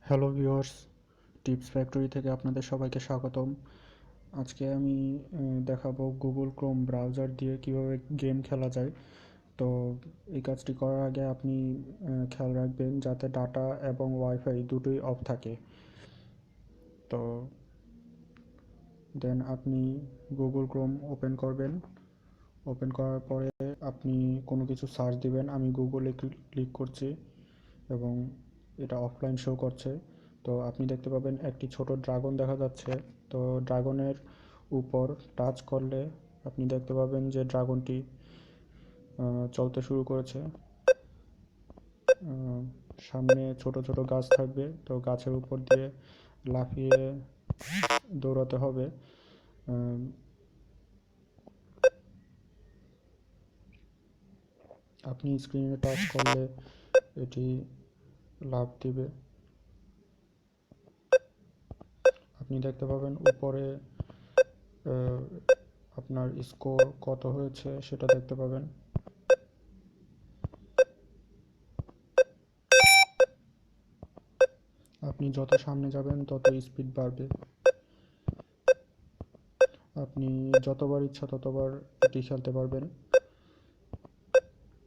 Hello viewers, tips factory থেকে আপনাদের সবাইকে স্বাগতম। আজকে আমি দেখাবো গুগল ক্রোম ব্রাউজার দিয়ে কিভাবে গেম খেলা যায়। তো এই কাজটি করার আগে আপনি খেয়াল রাখবেন যাতে ডাটা এবং ওয়াইফাই দুটোই অফ থাকে। তো দেন আপনি গুগল ক্রোম ওপেন করবেন। ওপেন করার পরে আপনি কোনো কিছু সার্চ দিবেন। আমি গুগলে ক্লিক করছি এবং এটা অফলাইন শো করছে। তো আপনি দেখতে পাবেন একটি ছোট ড্রাগন দেখা যাচ্ছে। তো ড্রাগনের উপর টাচ করলে আপনি দেখতে পাবেন যে ড্রাগনটি চলতে শুরু করেছে। সামনে ছোট ছোট গাছ থাকবে, তো গাছের উপর দিয়ে লাফিয়ে দৌড়াতে হবে। আপনি স্ক্রিনে টাচ করলে এটি লাফ দিবে। আপনি দেখতে পাবেন উপরে আপনার স্কোর কত হয়েছে সেটা দেখতে পাবেন। আপনি যত সামনে যাবেন তত স্পিড বাড়বে। আপনি যতবার ইচ্ছা ততবার এটি খেলতে পারবেন,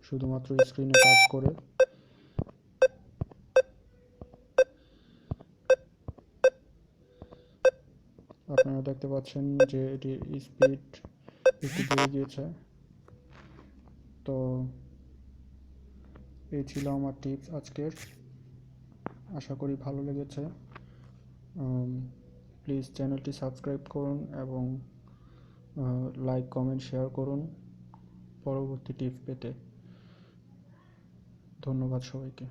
শুধুমাত্র স্ক্রিনে টাচ করে। আপনারা দেখতে পাচ্ছেন যে এটির স্পিড একটু বেড়ে গিয়েছে। তো এই ছিল আমার টিপস আজকের। আশা করি ভালো লেগেছে। প্লিজ চ্যানেলটি সাবস্ক্রাইব করুন এবং লাইক কমেন্ট শেয়ার করুন পরবর্তী টিপস পেতে। ধন্যবাদ সবাইকে।